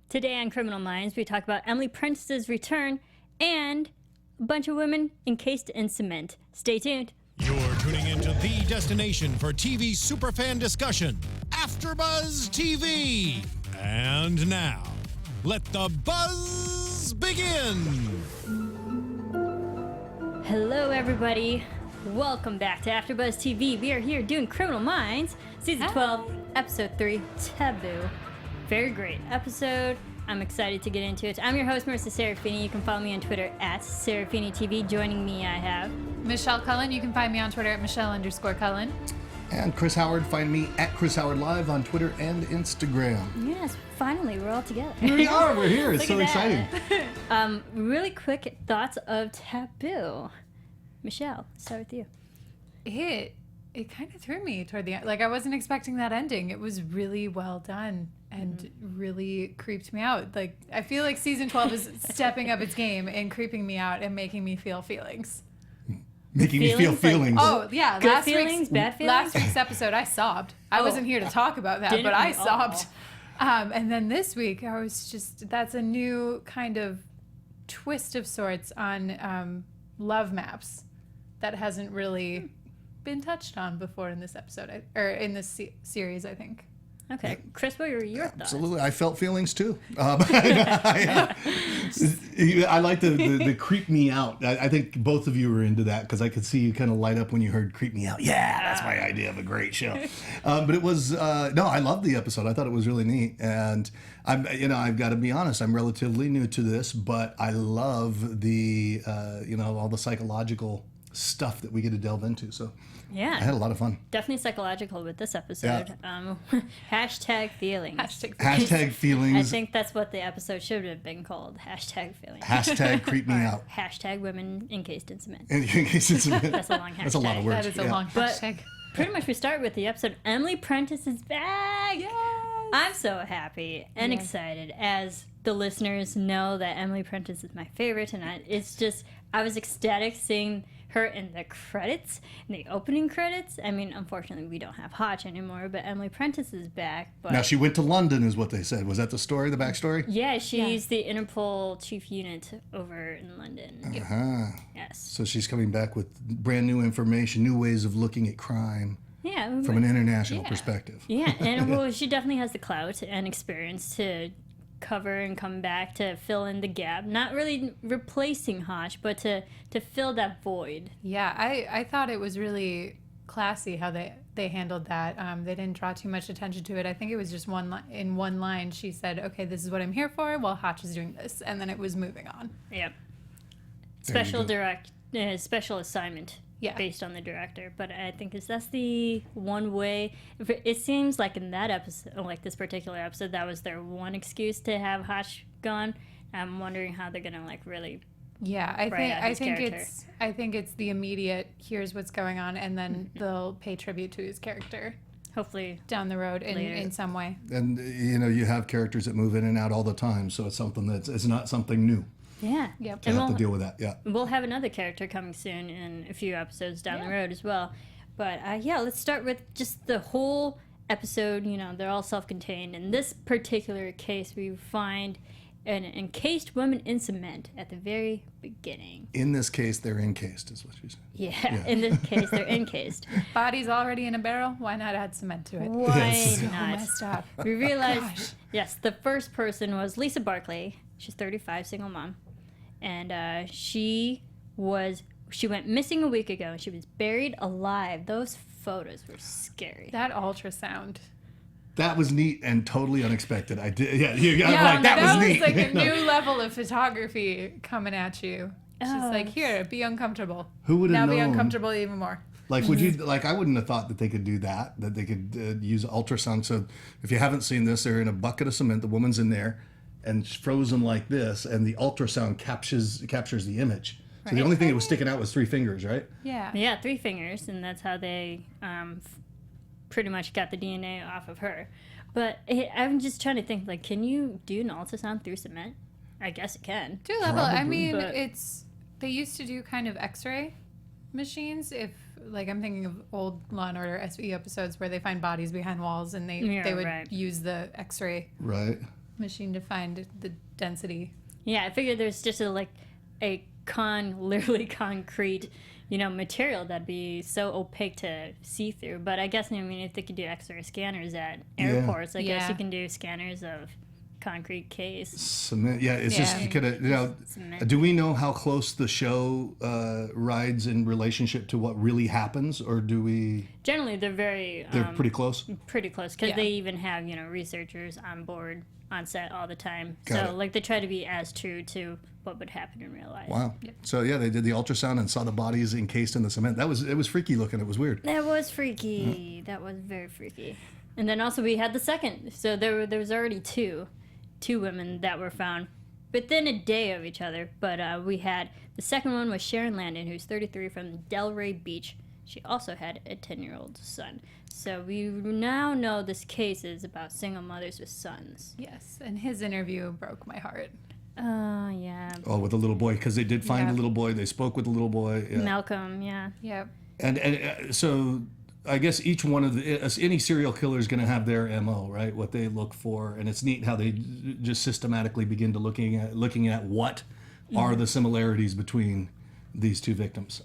Today on Criminal Minds, we talk about Emily Prentiss's return and a bunch of women encased in cement. Stay tuned. You're tuning into the destination for TV superfan discussion, AfterBuzz TV. And now, let the buzz begin. Hello, everybody. Welcome back to AfterBuzz TV. We are here doing Criminal Minds, Season 12, Episode 3, Taboo. Very great episode. I'm excited to get into it. I'm your host, Marissa Serafini. You can follow me on Twitter at SeraphiniTV. Joining me, I have Michelle Cullen. You can find me on Twitter at Michelle_Cullen. And Chris Howard. Find me at Chris Howard Live on Twitter and Instagram. Yes, finally, we're all together. Here we are. We're here. It's so exciting. Really quick thoughts of Taboo. Michelle, start with you. It kind of threw me toward the end. Like, I wasn't expecting that ending. It was really well done and really creeped me out. Like, I feel like season 12 is stepping up its game and creeping me out and making me feel feelings. Making me feel feelings. Oh, yeah. Good feelings, bad feelings? Last week's episode, I sobbed. I wasn't here to talk about that, but I sobbed. And then this week, I was just, that's a new kind of twist of sorts on love maps that hasn't really been touched on before in this episode, or in this series, I think. Okay, Chris, what were your thoughts? Absolutely. I felt feelings too. I like the creep me out. I think both of you were into that because I could see you kind of light up when you heard creep me out. Yeah, that's my idea of a great show. But it was, no, I loved the episode. I thought it was really neat. And I've got to be honest, I'm relatively new to this, but I love the, all the psychological stuff that we get to delve into. So yeah, I had a lot of fun. Definitely psychological with this episode. Yeah. Hashtag feelings. Hashtag feelings. I think that's what the episode should have been called. Hashtag feelings. Hashtag creep me out. Hashtag women encased in cement. Encased in cement. That's a long hashtag. That's a lot of words. That is a long hashtag. Pretty much we start with the episode. Emily Prentiss is back. Yes. I'm so happy and excited, as the listeners know that Emily Prentiss is my favorite, and I was ecstatic seeing her in the credits, in the opening credits. I mean, unfortunately, we don't have Hotch anymore, but Emily Prentiss is back. But now, she went to London, is what they said. Was that the story, the backstory? Yeah, she's the Interpol chief unit over in London. Uh-huh. Yes. So she's coming back with brand new information, new ways of looking at crime. Yeah. From an international perspective. Yeah, and she definitely has the clout and experience to cover and come back to fill in the gap. Not really replacing Hotch, but to fill that void. Yeah, I thought it was really classy how they handled that. They didn't draw too much attention to it. I think it was just in one line she said, okay, this is what I'm here for while Hotch is doing this. And then it was moving on. Yep. Special assignment. Yeah. Based on the director, but I think that's the one way. It seems like in that episode, like this particular episode, that was their one excuse to have Hotch gone. I'm wondering how they're gonna really. Yeah, I think it's the immediate. Here's what's going on, and then they'll pay tribute to his character. Hopefully down the road in some way. And you have characters that move in and out all the time, so it's something it's not something new. Yeah. Yep. To have to deal with that, yeah. We'll have another character coming soon in a few episodes down the road as well. But, let's start with just the whole episode. They're all self-contained. In this particular case, we find an encased woman in cement at the very beginning. In this case, they're encased, is what you said. Yeah, in this case, they're encased. Body's already in a barrel. Why not add cement to it? Why not? Messed up. We realized, the first person was Lisa Barclay. She's 35, single mom. And she went missing a week ago, and she was buried alive. Those photos were scary. That ultrasound. That was neat and totally unexpected. I did, that was neat. That was like a new level of photography coming at you. She's like, here, be uncomfortable. Who would have known? Now be uncomfortable even more. Like, I wouldn't have thought that they could do that they could use ultrasound. So if you haven't seen this, they're in a bucket of cement. The woman's in there and frozen like this, and the ultrasound captures the image. So the only thing that was sticking out was 3 fingers, right? Yeah. Yeah, 3 fingers, and that's how they pretty much got the DNA off of her. But I'm just trying to think, like, can you do an ultrasound through cement? I guess it can. To a level. Probably. I mean, they used to do kind of X-ray machines. If, like, I'm thinking of old Law and Order SVU episodes where they find bodies behind walls and they would use the X-ray. Right. machine to find the density. Yeah, I figured there's just literally concrete, material that'd be so opaque to see through. But I guess, if they could do X-ray scanners at airports, I guess you can do scanners of concrete case. Cement. Yeah, it's just do we know how close the show rides in relationship to what really happens, or do we? Generally, they're pretty close. Pretty close, because they even have researchers on board on set all the time. They try to be as true to what would happen in real life. Wow. Yep. So they did the ultrasound and saw the bodies encased in the cement. It was freaky looking. It was weird. That was freaky. That was very freaky. And then also we had the second. So there was already two women that were found within a day of each other. But we had the second one was Sharon Landon, who's 33, from Delray Beach. She also had a 10-year-old son. So we now know this case is about single mothers with sons. Yes, and his interview broke my heart. Oh, yeah. Oh, with the little boy, because they did find the little boy. They spoke with the little boy. Yeah. Malcolm, yeah. Yep. And so I guess each one of any serial killer is going to have their MO, right? What they look for. And it's neat how they just systematically begin to looking at what are the similarities between these two victims.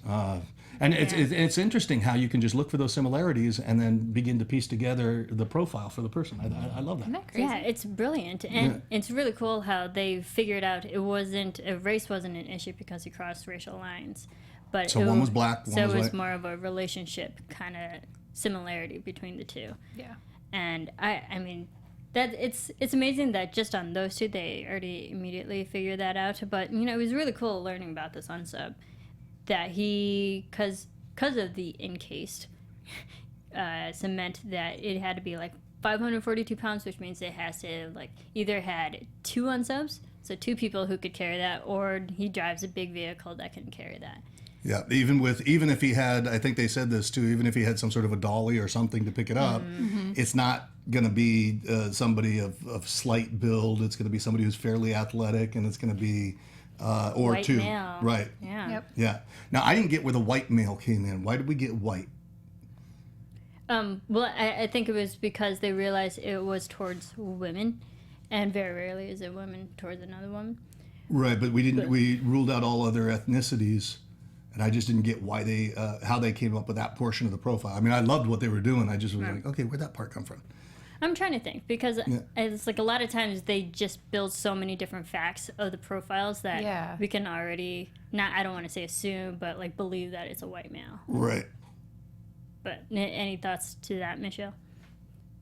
And it's interesting how you can just look for those similarities and then begin to piece together the profile for the person. I love that. Isn't that crazy? Yeah, it's brilliant. And it's really cool how they figured out race wasn't an issue because he crossed racial lines. But so one was black, one was white. So it was more of a relationship kind of similarity between the two. Yeah. And I mean, that it's amazing that just on those two, they already immediately figured that out. But, it was really cool learning about this on sub. That because of the encased cement, that it had to be 542 pounds, which means it has to either had 2 unsubs, so 2 people who could carry that, or he drives a big vehicle that can carry that. Yeah, even if he had, I think they said this too, even if he had some sort of a dolly or something to pick it up, it's not going to be somebody of slight build. It's going to be somebody who's fairly athletic, and it's going to be or white 2, male. right? Yeah. Yep. Yeah. Now I didn't get where the white male came in. Why did we get white? Well, I think it was because they realized it was towards women, and very rarely is a woman towards another woman. Right, but we didn't. We ruled out all other ethnicities, and I just didn't get why they how they came up with that portion of the profile. I mean, I loved what they were doing. I just was like, okay, where'd that part come from? I'm trying to think, because it's a lot of times they just build so many different facts of the profiles that we can already, I don't want to say assume, but believe that it's a white male. Right. But any thoughts to that, Michelle?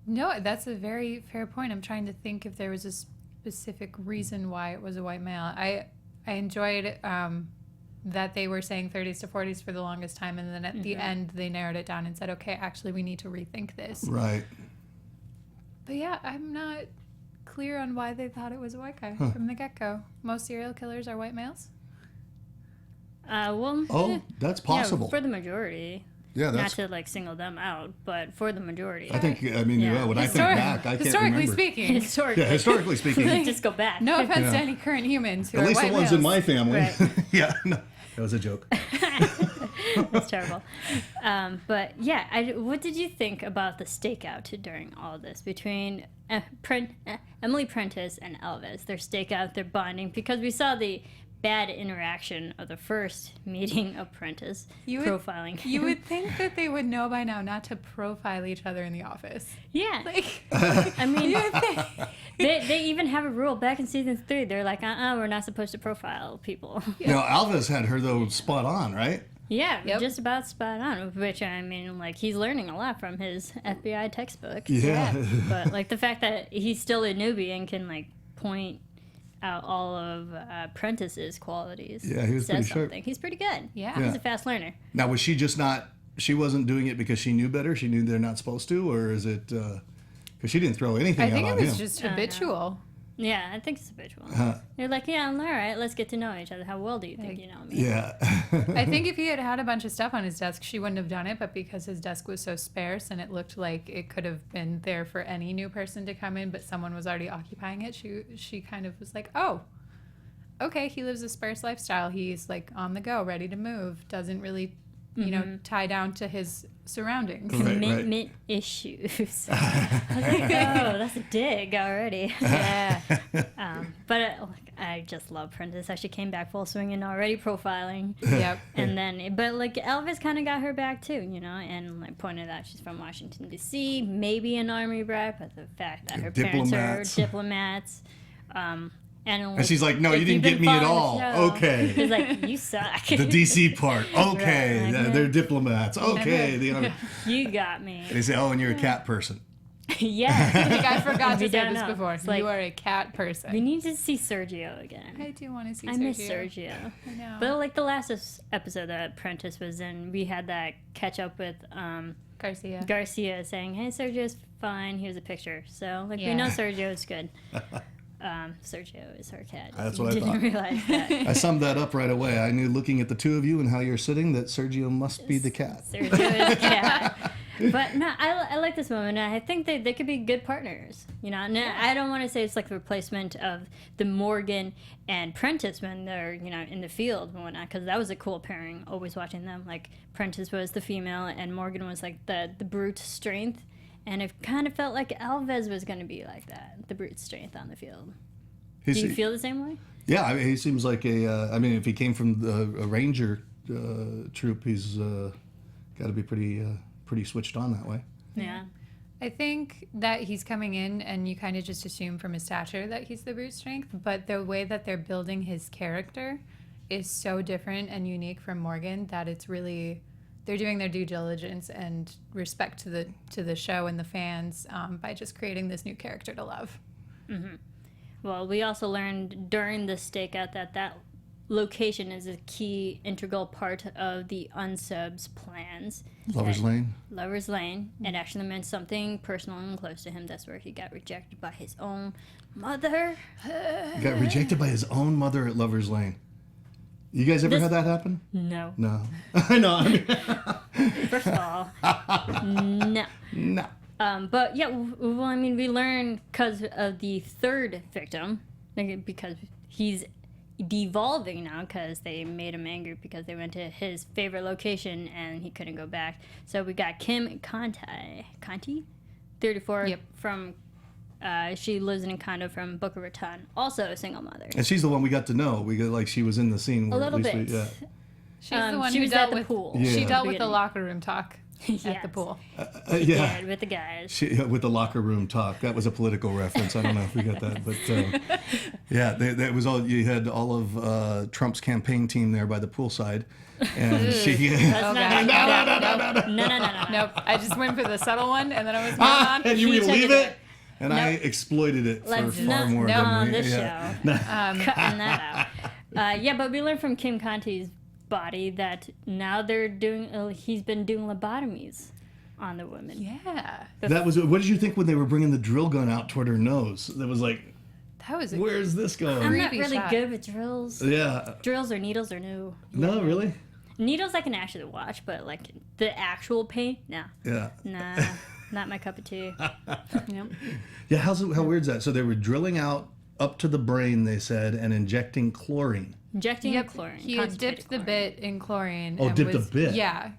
No, that's a very fair point. I'm trying to think if there was a specific reason why it was a white male. I enjoyed that they were saying 30s to 40s for the longest time, and then at the end they narrowed it down and said, okay, actually we need to rethink this. Right. But yeah, I'm not clear on why they thought it was a white guy from the get-go. Most serial killers are white males? That's possible. Yeah, for the majority. Yeah, that's... Not to single them out, but for the majority. I think, when I think back, I can't historically remember. Speaking. Historically speaking. Just go back. No offense to any current humans who At are least white the ones males. in my family. Right. Yeah, no, that was a joke. That's terrible. But yeah, what did you think about the stakeout during all of this between Emily Prentiss and Elvis? Their stakeout, their bonding, because we saw the bad interaction of the first meeting of Prentiss profiling him. You would think that they would know by now not to profile each other in the office. Yeah. I mean, they even have a rule back in season 3. They're like, we're not supposed to profile people. Yeah. Now, Elvis had her, though, spot on, right? Yeah, just about spot on, which, I mean, he's learning a lot from his FBI textbook. Yeah. But, the fact that he's still a newbie and can, point out all of Prentiss's qualities. Yeah, he was pretty sharp. He's pretty good. Yeah. He's a fast learner. Now, was she just she wasn't doing it because she knew better? She knew they're not supposed to? Or is it, because she didn't throw anything out on him? I think it was just habitual. Yeah, I think it's habitual. You're like, all right, let's get to know each other. How well do you think you know me? Yeah. I think if he had a bunch of stuff on his desk, she wouldn't have done it, but because his desk was so sparse and it looked like it could have been there for any new person to come in, but someone was already occupying it, she kind of was like, oh, okay, he lives a sparse lifestyle. He's on the go, ready to move, doesn't really you know, tie down to his surroundings. Right, Commitment issues. I was like, oh, that's a dig already. Yeah. But I just love Prentiss. How she came back full swing and already profiling. Yep. And then, but like Elvis kind of got her back too, you know, and like pointed out she's from Washington D.C., maybe an army brat, but the fact that her parents are diplomats. And she's like, no, you didn't get me at all. Okay. He's like, you suck. The DC part. Okay. Right, like, they're diplomats. Okay. You got me. They say, oh, and you're a cat person. Yeah. I think I forgot to We say don't this know. before. It's like, you are a cat person. we need to see Sergio again. I do want to see Sergio. I miss Sergio. I know. But like the last episode that Prentiss was in, we had that catch up with Garcia saying, hey, Sergio's fine. Here's a picture. So like we know Sergio's good. Sergio is her cat. That's what I thought. Didn't realize that. I summed that up right away. I knew looking at the two of you and how you're sitting that Sergio must be the cat. Sergio is a cat. But no, I like this woman. I think they could be good partners. You know, and I don't want to say it's like the replacement of the Morgan and Prentiss when they're, you know, in the field and whatnot, because that was a cool pairing, always watching them. Like, Prentiss was the female and Morgan was like the brute strength. And it kind of felt like Elvis was going to be like that, the brute strength on the field. Do you feel the same way? Yeah, I mean, he seems like if he came from a Ranger troop, he's got to be pretty switched on that way. Yeah. I think that he's coming in and you kind of just assume from his stature that he's the brute strength, but the way that they're building his character is so different and unique from Morgan that it's really... They're doing their due diligence and respect to the show and the fans by just creating this new character to love. Mm-hmm. Well, we also learned during the stakeout that location is a key integral part of the unsub's plans. Lover's Lane. Lover's Lane. It actually meant something personal and close to him. That's where he got rejected by his own mother. He got rejected by his own mother at Lover's Lane. You guys ever had that happen? No. No. I know. I mean, First of all, no. no. But yeah, well, I mean, we learn because of the third victim, because he's devolving now because they made him angry because they went to his favorite location and he couldn't go back. So we got Kim Conti, 34, from... she lives in a condo from Boca Raton, also a single mother. And she's the one we got to know. She was in the scene. Where a little at least bit. She's the one she who was dealt at the with pool. Yeah. She dealt with the locker room talk Yes. at the pool. Yeah, with the guys. With the locker room talk. That was a political reference. I don't know if we got that, but that was all. You had all of Trump's campaign team there by the poolside, and she. No. Nope. I just went for the subtle one, and then I was moving on. And you She relieve took it. And I exploited it for far more not than on this show. Cutting that out. But we learned from Kim Conti's body that now they're doing. He's been doing lobotomies on the women. Yeah. That was. What did you think when they were bringing the drill gun out toward her nose? That was like, That was where's this going? I'm not creepy really shot. good with drills. Yeah. Drills or needles or no. No, really. Needles I can actually watch, but like the actual pain, no. Yeah. Nah. Not my cup of tea. Yep. Yeah, how weird's that? So they were drilling out up to the brain, they said, and injecting chlorine. Injecting chlorine. He had dipped the bit in chlorine. Oh, and dipped a bit? Yeah.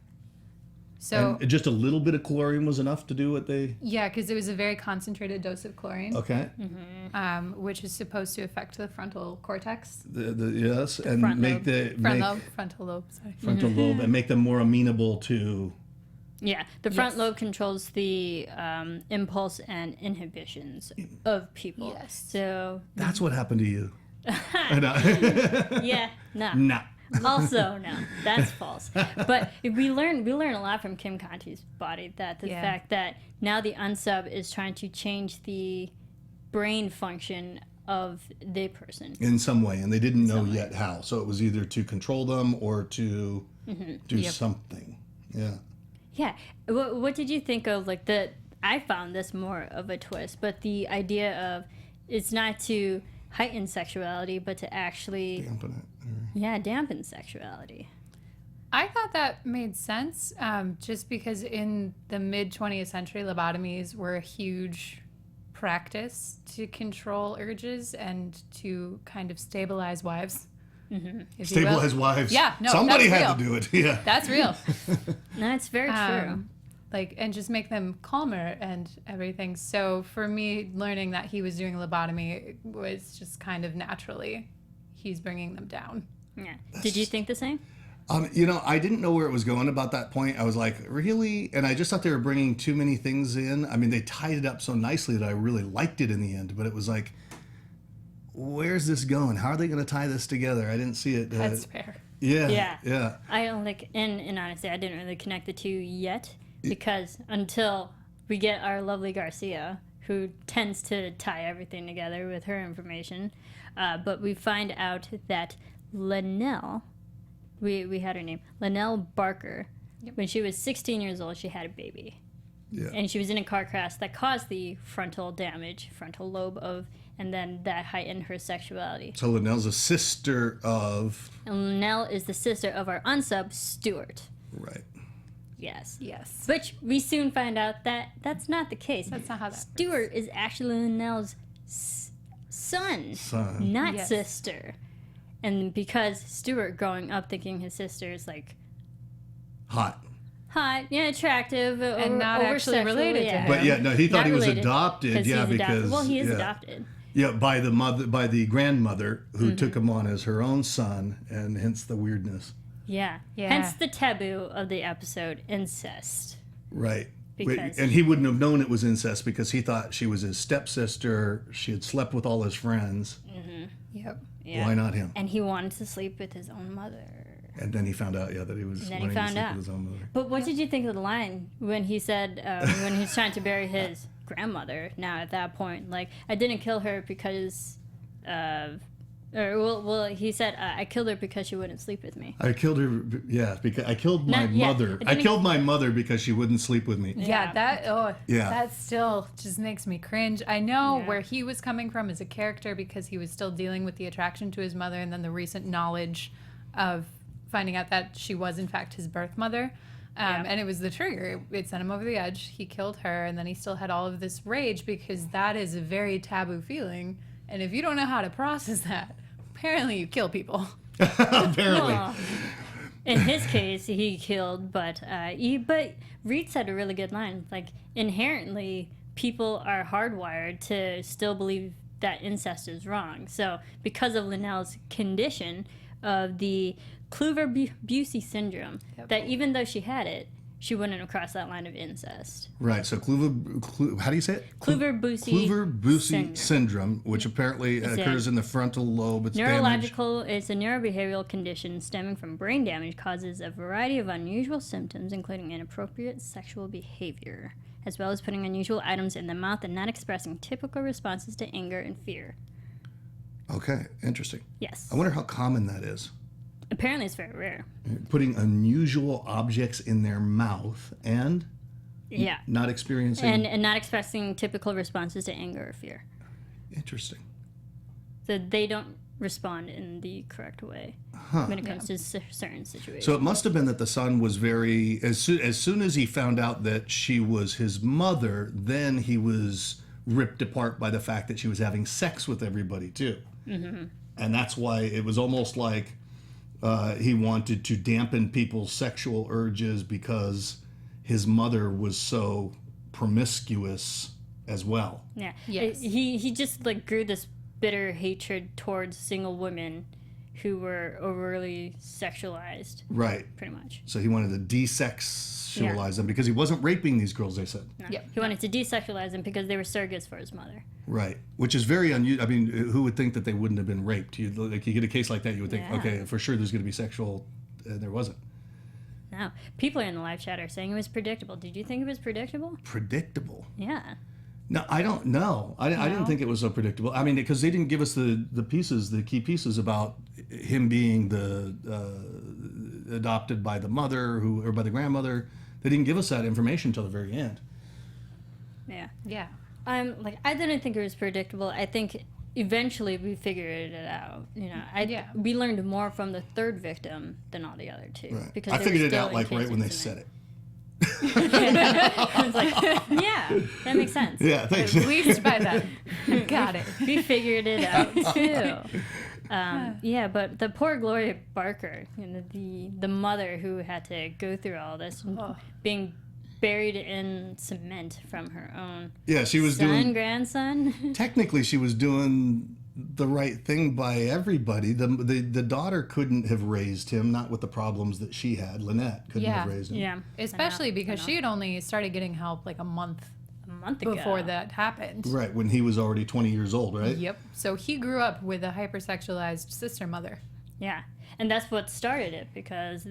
So And just a little bit of chlorine was enough to do what they... yeah, because it was a very concentrated dose of chlorine, Okay. which is supposed to affect the frontal cortex. Yes, and front make lobe. Frontal lobe, sorry. frontal lobe and make them more amenable to... Yeah, the front lobe controls the impulse and inhibitions of people. Yes. So, That's what happened to you. I know. yeah, no. Nah. Also, no, that's false. But we learn a lot from Kim Conti's body, that the fact that now the unsub is trying to change the brain function of the person. In some way, and they didn't know yet how. So it was either to control them or to do something. Yeah. Yeah. What did you think of, like, I found this more of a twist, but the idea of it's not to heighten sexuality, but to actually... Dampen it. Yeah, dampen sexuality. I thought that made sense, just because in the mid-20th century, lobotomies were a huge practice to control urges and to kind of stabilize wives. Stabilize wives. Yeah, no, somebody that's had to real. do it. Yeah, That's real. No, it's very true. Like, and just make them calmer and everything. So for me, learning that he was doing lobotomy was just kind of naturally, he's bringing them down. Yeah. Did you think the same? I didn't know where it was going about that point. I was like, really? And I just thought they were bringing too many things in. I mean, they tied it up so nicely that I really liked it in the end. But it was like, where's this going? How are they going to tie this together? I didn't see it. That's fair. Yeah. I don't like, and honestly, I didn't really connect the two yet because until we get our lovely Garcia, who tends to tie everything together with her information, but we find out that Linnell, we had her name, Linnell Barker, when she was 16 years old, she had a baby. Yeah. And she was in a car crash that caused the frontal lobe of, and then that heightened her sexuality. So Linnell's a sister of... And Linnell is the sister of our unsub, Stuart. Right. Yes. Yes. Which we soon find out that that's not the case. That's not how that Stuart is actually Linnell's son, not Yes. sister. And because Stuart growing up thinking his sister is like Hot. attractive, And not actually over-sexual, related to him. But yeah, no, he thought Not he was related, adopted. he's Yeah, adopted. because... Well, he is yeah. adopted. Yeah, by the grandmother who took him on as her own son, and hence the weirdness. Yeah. Hence the taboo of the episode, incest. Right. Because- And he wouldn't have known it was incest because he thought she was his stepsister. She had slept with all his friends. Yep. Yeah. Why not him? And he wanted to sleep with his own mother. And then he found out, that he was And then he wanting to found sleep out. with his own mother. But what did you think of the line when he said, when he's trying to bury his grandmother now at that point? Like, I didn't kill her because he said, I killed her because she wouldn't sleep with me. I killed her, because I killed my Not yet. mother. It I didn't- killed my mother because she wouldn't sleep with me. Yeah, Yeah. that still just makes me cringe. I know Yeah. where he was coming from as a character because he was still dealing with the attraction to his mother and then the recent knowledge of finding out that she was in fact his birth mother. And it was the trigger. It sent him over the edge. He killed her, and then he still had all of this rage because that is a very taboo feeling. And if you don't know how to process that, apparently you kill people. Apparently. Well, in his case, he killed, but Reed said a really good line. Like, inherently, people are hardwired to still believe that incest is wrong. So, because of Linnell's condition of the Kluver-Bucy syndrome, that even though she had it, she wouldn't have crossed that line of incest. Right. So how do you say it? Kluver-Bucy syndrome, which apparently occurs in the frontal lobe. It's neurological. It's a neurobehavioral condition stemming from brain damage, causes a variety of unusual symptoms, including inappropriate sexual behavior, as well as putting unusual items in the mouth and not expressing typical responses to anger and fear. Okay, interesting. Yes. I wonder how common that is. Apparently, it's very rare. Putting unusual objects in their mouth and Yeah. not experiencing... And not expressing typical responses to anger or fear. Interesting. So they don't respond in the correct way when it comes to certain situations. So it must have been that the son was very... As soon as he found out that she was his mother, then he was ripped apart by the fact that she was having sex with everybody, too. Mm-hmm. And that's why it was almost like he wanted to dampen people's sexual urges because his mother was so promiscuous as well. Yeah. Yes. He just like grew this bitter hatred towards single women who were overly sexualized. Right. Pretty much. So he wanted to desexualize them because he wasn't raping these girls, they said. No. Yep. He wanted to desexualize them because they were surrogates for his mother. Right. Which is very unusual. I mean, who would think that they wouldn't have been raped? You get a case like that, you would think, Yeah. okay, for sure there's going to be sexual, and there wasn't. No. People in the live chat are saying it was predictable. Did you think it was predictable? Predictable. Yeah. No, I don't know. I didn't think it was so predictable. I mean, because they didn't give us the key pieces about him being adopted by the mother or by the grandmother. They didn't give us that information until the very end. Yeah. Yeah. I didn't think it was predictable. I think eventually we figured it out. You know, we learned more from the third victim than all the other two. Right. Because I they were figured it still out in like right kids' when they incident. said it. I was like, yeah, that makes sense. Yeah, thanks. At least by then. Got it. We figured it out too. Yeah, but the poor Gloria Barker, the mother who had to go through all this, being buried in cement from her own grandson. Technically, she was doing the right thing by everybody. The daughter couldn't have raised him, not with the problems that she had. Lynette couldn't have raised him. Yeah, especially because she had only started getting help like a month ago. Before that happened. Right, when he was already 20 years old, right? Yep. So he grew up with a hypersexualized sister mother. Yeah, and that's what started it, because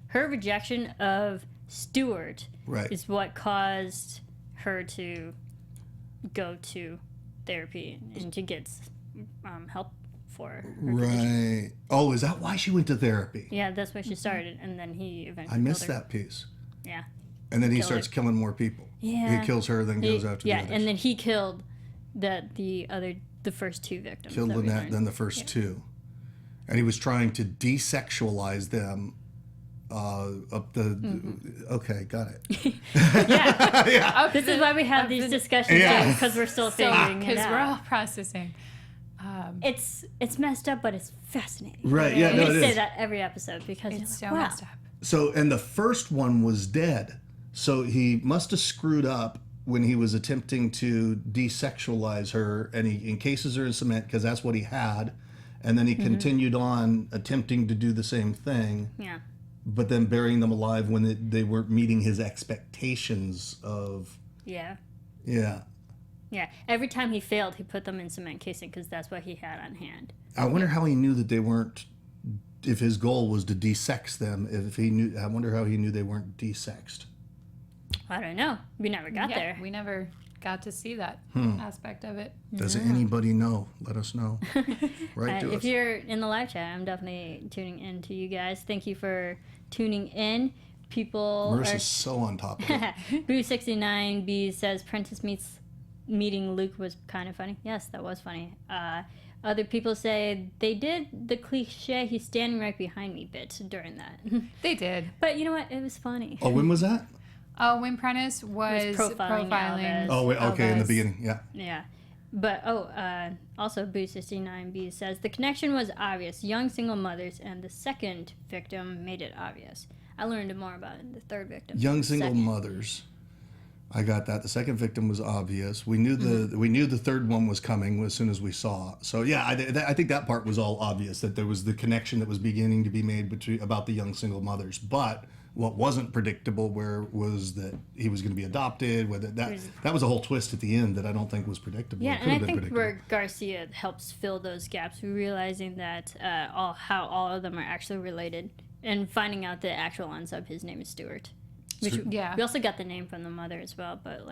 her rejection of Stuart is what caused her to go to therapy and to get help for her condition. Oh, is that why she went to therapy? Yeah, that's why she started, and then he eventually I missed killed her. that piece. Yeah. And then he starts killing more people. Yeah. He kills her, then goes after the others. Yeah, and then he killed the first two victims. Killed Lynette, then the first two. And he was trying to desexualize them up the... Okay, got it. Yeah. This is why we have these discussions, because we're still figuring it out. Because we're all processing. It's messed up, but it's fascinating. Right, yeah, we say that every episode, because it's like, so messed up. So, and the first one was dead. So he must have screwed up when he was attempting to desexualize her, and he encases her in cement because that's what he had. And then he continued on attempting to do the same thing. Yeah. But then burying them alive when they weren't meeting his expectations of... Yeah. Yeah. Yeah. Every time he failed, he put them in cement casing because that's what he had on hand. I wonder how he knew that they weren't... If his goal was to desex them, I wonder how he knew they weren't desexed. I don't know. We never got there. We never got to see that aspect of it. Does anybody know? Let us know. Right to us. If you're in the live chat, I'm definitely tuning in to you guys. Thank you for tuning in. Marissa's so on top of it. Boo69B says Prentiss meeting Luke was kind of funny. Yes, that was funny. Other people say they did the cliche "he's standing right behind me" bit during that. They did. But you know what? It was funny. Oh, when was that? Oh, when Prentiss was profiling Elvis. Oh, wait, okay, Elvis. in the beginning, yeah. Yeah. But, also Boo69B says, the connection was obvious. Young single mothers, and the second victim made it obvious. I learned more about it in the third victim. Young single mothers. I got that. The second victim was obvious. We knew the third one was coming as soon as we saw. So yeah, I think that part was all obvious, that there was the connection that was beginning to be made about the young single mothers. But what wasn't predictable was that he was going to be adopted. That was a whole twist at the end that I don't think was predictable. Yeah, and I think where Garcia helps fill those gaps, realizing that how all of them are actually related, and finding out the actual unsub, his name is Stuart. We also got the name from the mother as well, but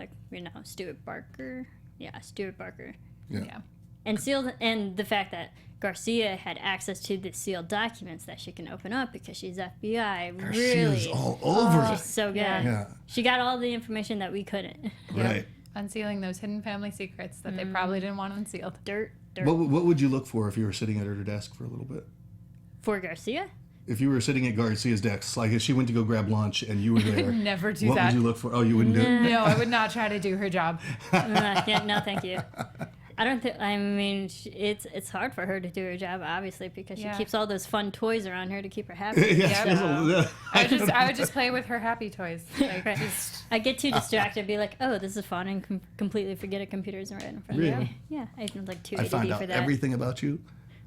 Stuart Barker. Yeah, Stuart Barker. Yeah. And the fact that Garcia had access to the sealed documents that she can open up because she's FBI. Garcia's all over. She's so good. Yeah. She got all the information that we couldn't. Right. Unsealing those hidden family secrets that they probably didn't want unsealed. Dirt. What would you look for if you were sitting at her desk for a little bit? For Garcia? If you were sitting at Garcia's desk, like if she went to go grab lunch and you were there, I would never do what that. would you look for? Oh, you wouldn't do it? No, I would not try to do her job. No, thank you. I don't think. I mean, it's hard for her to do her job, obviously, because she keeps all those fun toys around her to keep her happy. I would just play with her happy toys. Like, I get too distracted, and be like, "Oh, this is fun," and completely forget a computer's right in front of me. Yeah, I have like too ADD I find out for that. everything about you.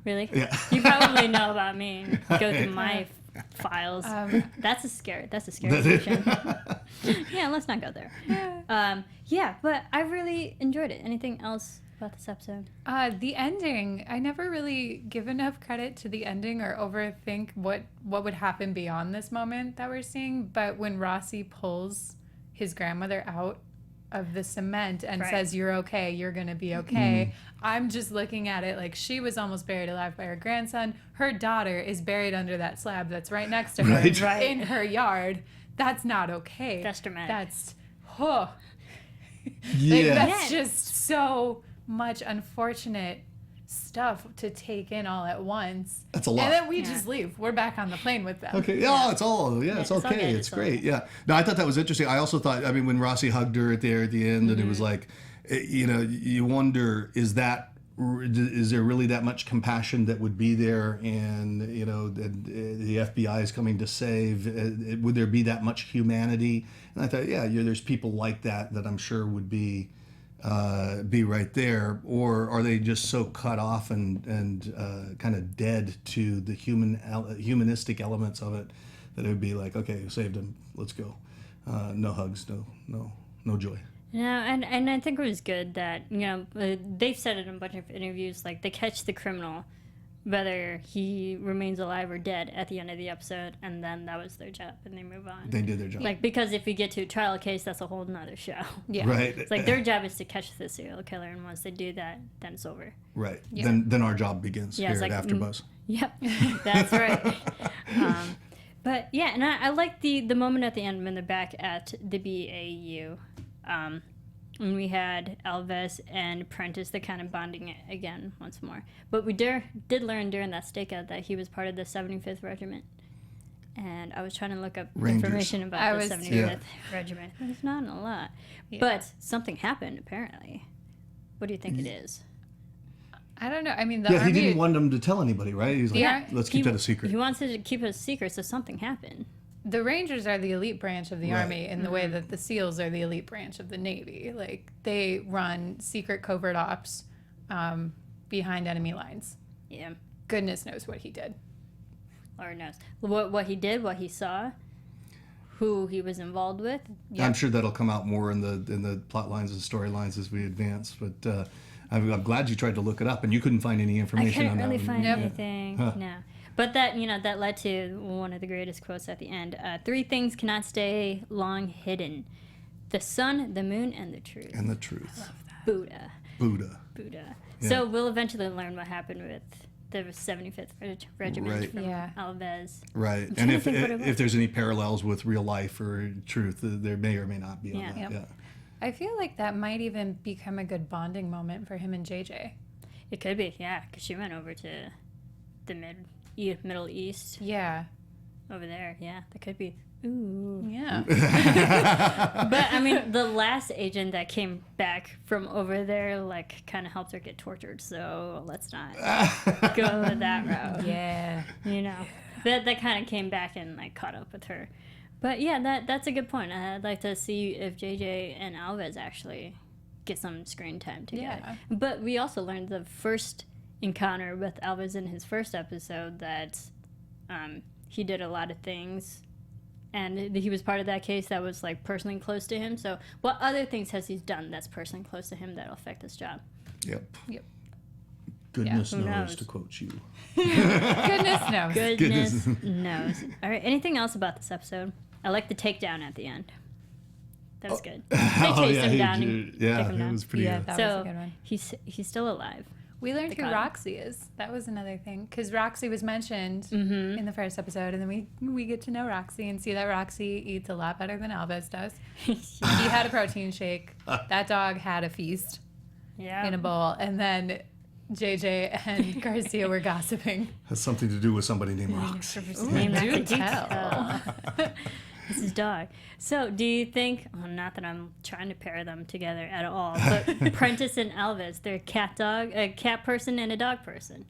Really? Yeah. You probably know about me. And go through my files. That's a scary question. Yeah, let's not go there. But I really enjoyed it. Anything else about this episode? The ending. I never really give enough credit to the ending or overthink what would happen beyond this moment that we're seeing. But when Rossi pulls his grandmother out of the cement and says, "You're okay, you're gonna be okay," I'm just looking at it like she was almost buried alive by her grandson. Her daughter is buried under that slab that's right next to her in her yard. That's not okay. That's dramatic. That's that's just so much unfortunate stuff to take in all at once. That's a lot. And then we just leave. We're back on the plane with them. Okay. Yeah, it's okay. It's great. Yeah. No, I thought that was interesting. I also thought, when Rossi hugged her at the end, and it was like, you wonder, is that is there really that much compassion that would be there? And you know, the FBI is coming to save. Would there be that much humanity? And I thought, there's people like that I'm sure would be right there. Or are they just so cut off and kind of dead to the humanistic elements of it that it would be like, okay, you saved him, let's go. No hugs, no joy. Yeah, and I think it was good that, you know, they've said it in a bunch of interviews, like they catch the criminal, whether he remains alive or dead at the end of the episode, and then that was their job, and they move on. They did their job. Like, because if you get to a trial case, that's a whole nother show. Yeah. Right. It's like their job is to catch the serial killer, and once they do that, then it's over. Right. Yeah. Then our job begins here it's at AfterBuzz. Yep, that's right. But yeah, and I like the moment at the end when they're back at the BAU. And we had Elvis and Prentiss, they're kind of bonding again once more. But we did learn during that stakeout that he was part of the 75th Regiment. And I was trying to look up information about the 75th Regiment. There's not a lot. Yeah. But something happened, apparently. What do you think it is? I don't know. I mean, the Army... he didn't want them to tell anybody, right? He's like, let's keep that a secret. He wants to keep it a secret, so something happened. The Rangers are the elite branch of the Army in the way that the SEALs are the elite branch of the Navy. Like, they run secret covert ops behind enemy lines. Yeah. Goodness knows what he did. Lord knows. What he did, what he saw, who he was involved with. Yeah. I'm sure that'll come out more in the plot lines and storylines as we advance. But I'm glad you tried to look it up, and you couldn't find any information on that. I couldn't really find anything. Huh. No. But that led to one of the greatest quotes at the end. 3 things cannot stay long hidden: the sun, the moon, and the truth. And the truth. Buddha. Yeah. So we'll eventually learn what happened with the 75th Regiment from Elvis. Right. And if there's any parallels with real life or truth, there may or may not be on that. Yep. Yeah. I feel like that might even become a good bonding moment for him and JJ. It could be, yeah, because she went over to the Middle East. Yeah. Over there, yeah, that could be. Ooh. Yeah. But, I mean, the last agent that came back from over there, like, kind of helped her get tortured, so let's not go that route. Yeah. You know, that kind of came back and, like, caught up with her. But, yeah, that's a good point. I'd like to see if JJ and Elvis actually get some screen time together. Yeah. But we also learned the first encounter with Elvis in his first episode that he did a lot of things, and he was part of that case that was like personally close to him. So what other things has he done that's personally close to him that'll affect his job? Yep. Goodness knows, to quote you. Goodness knows. Goodness knows. All right, anything else about this episode? I like the takedown at the end. That was good. They chased him down and took him down. It was pretty good. That was a good one. He's still alive. We learned who Roxy is. That was another thing. Because Roxy was mentioned in the first episode, and then we get to know Roxy and see that Roxy eats a lot better than Elvis does. He had a protein shake. That dog had a feast in a bowl. And then JJ and Garcia were gossiping. Has something to do with somebody named Roxy. Do tell. It's his dog. So, do you think, not that I'm trying to pair them together at all, but Prentiss and Elvis, they're a cat person and a dog person.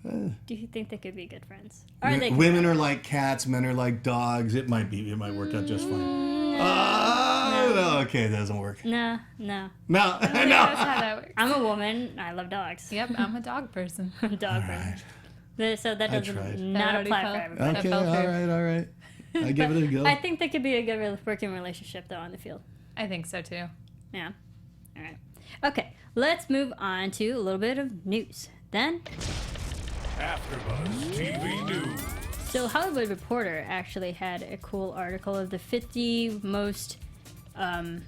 Do you think they could be good friends? Women are like cats, men are like dogs. It might work out just fine. No, okay, that doesn't work. No. That's how that works. I'm a woman. I love dogs. Yep, I'm a dog person. Dog person. So that doesn't not apply for everybody. Okay, all right. I give it a go. I think they could be a good working relationship, though, on the field. I think so, too. Yeah. All right. Okay, let's move on to a little bit of news. Then... AfterBuzz TV News. So Hollywood Reporter actually had a cool article of the 50 most... I'm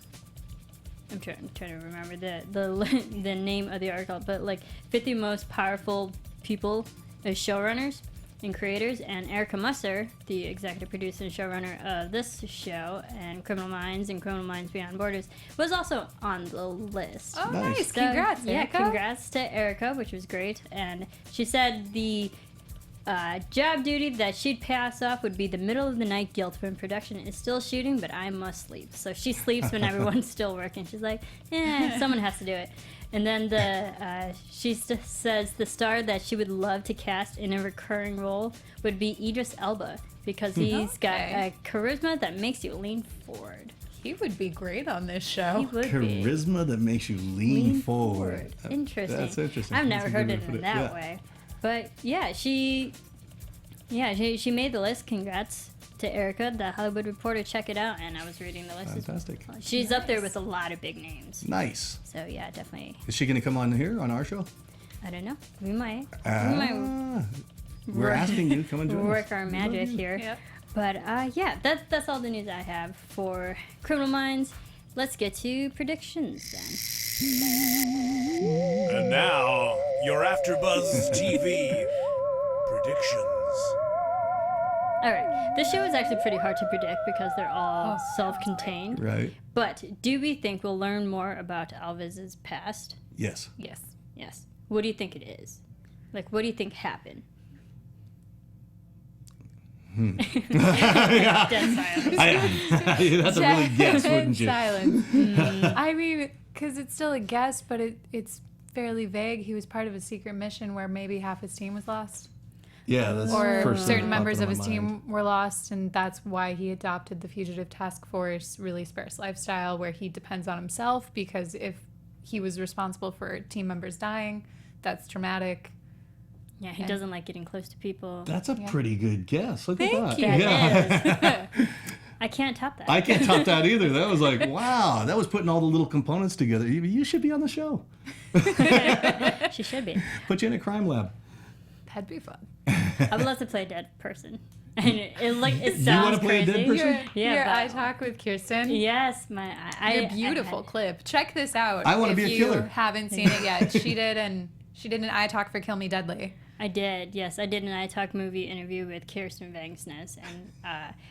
trying to remember the name of the article, but, 50 most powerful people as showrunners and creators, and Erica Musser, the executive producer and showrunner of this show and Criminal Minds and Criminal Minds Beyond Borders, was also on the list. Oh, nice. So, congrats, yeah, Erica. congrats to Erica, which was great. And she said the Job duty that she'd pass off would be the middle of the night guilt when production is still shooting, but I must sleep. So she sleeps when everyone's still working. She's like, someone has to do it. And then she says the star that she would love to cast in a recurring role would be Idris Elba, because he's got a charisma that makes you lean forward. He would be great on this show. He would Charisma that makes you lean forward. Interesting. That's interesting. I've never heard it in that way. But yeah, she made the list. Congrats to Erica, the Hollywood Reporter. Check it out. And I was reading the list. Fantastic. She's up there with a lot of big names. Nice. So yeah, definitely. Is she going to come on here on our show? I don't know. We might. We're asking you. Come and join us. Work our magic here. Yep. But yeah, that's all the news I have for Criminal Minds. Let's get to predictions then. And now, your AfterBuzz TV predictions. All right, this show is actually pretty hard to predict because they're all self-contained. Right. But do we think we'll learn more about Elvis's past? Yes. Yes. Yes. What do you think it is? Like, what do you think happened? Dead silence. You'd have to really guess, wouldn't you? Silence. I mean, because it's still a guess, but it's fairly vague. He was part of a secret mission where maybe half his team was lost. Yeah, that's Or first thing certain that popped members of into his my mind. team were lost, and that's why he adopted the Fugitive Task Force really sparse lifestyle where he depends on himself, because if he was responsible for team members dying, that's traumatic. Yeah, he doesn't like getting close to people. That's a pretty good guess. Look Thank at that. you. That is. I can't top that. I can't top that either. That was like, wow, that was putting all the little components together. You should be on the show. She should be. Put you in a crime lab. That'd be fun. I would love to play a dead person. And it sounds You want to play crazy. a dead person? Yeah, Your but- I Talk with Kirsten. Yes, Your beautiful clip. Check this out. I wanna be a killer. If you haven't seen it yet, she did an I Talk for Kill Me Deadly. I did, yes. I did an I Talk movie interview with Kirsten Vangsness, and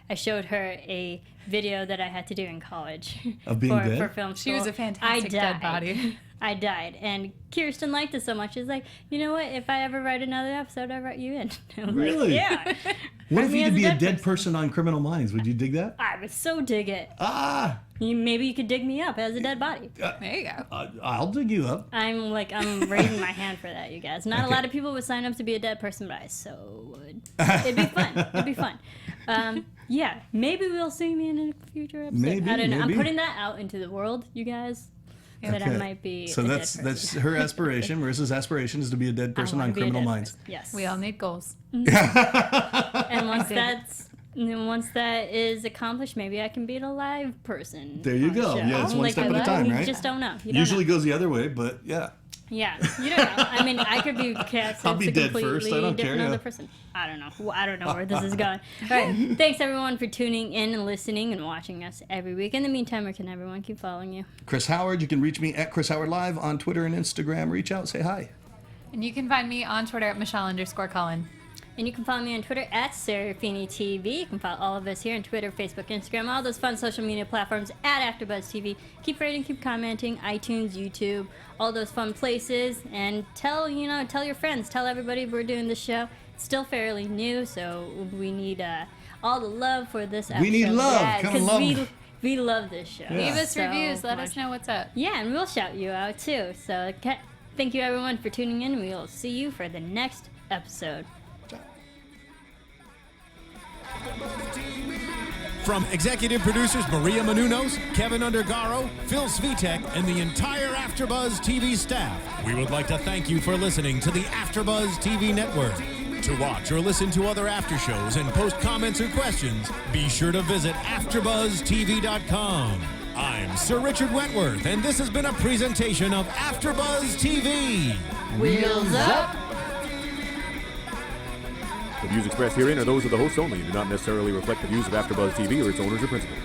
I showed her a video that I had to do in college Of being dead? for film She school. was a fantastic dead body. I died, and Kirsten liked it so much. She's like, you know what? If I ever write another episode, I write you in. I'm like, Really? yeah. What if me you as could a be a dead dead person on Criminal Minds? Would you dig that? I would so dig it. Ah, Maybe you could dig me up as a dead body. There you go. I'll dig you up. I'm raising my hand for that, you guys. Not a lot of people would sign up to be a dead person, but I so would. It'd be fun. It'd be fun. Yeah, maybe we'll see me in a future episode. Maybe, I don't know. maybe. I'm putting that out into the world, you guys. That I might be. So a that's dead person. her aspiration. Marissa's aspiration is to be a dead I person wanna on be a Criminal dead Minds. person. Yes. We all need goals. And once that is accomplished, maybe I can be a live person. There you on the go. show. Yeah, it's one step at a time, You right? just don't know. You don't Usually know. goes the other way, but yeah. Yeah, you don't know. I mean, I could be cast I'll as be a dead completely first. I don't care, different yeah. other person. I don't know. Well, I don't know where this is going. All right. Thanks, everyone, for tuning in and listening and watching us every week. In the meantime, where can everyone keep following you? Chris Howard, you can reach me at Chris Howard Live on Twitter and Instagram. Reach out, say hi. And you can find me on Twitter at Michelle_Cullen. And you can follow me on Twitter at SeraphiniTV. You can follow all of us here on Twitter, Facebook, Instagram, all those fun social media platforms at AfterBuzz TV. Keep rating, keep commenting, iTunes, YouTube, all those fun places. And tell your friends, tell everybody we're doing this show. It's still fairly new, so we need all the love for this episode. We need love. Yeah, Come 'cause love. we love this show. Leave us so reviews. Let much. us know what's up. Yeah, and we'll shout you out too. So thank you, everyone, for tuning in. We will see you for the next episode. From executive producers Maria Menounos, Kevin Undergaro, Phil Svitek, and the entire AfterBuzz TV staff, we would like to thank you for listening to the AfterBuzz TV network. To watch or listen to other after shows and post comments or questions, be sure to visit AfterBuzzTV.com. I'm Sir Richard Wentworth, and this has been a presentation of AfterBuzz TV. Wheels up! The views expressed herein are those of the hosts only and do not necessarily reflect the views of AfterBuzz TV or its owners or principals.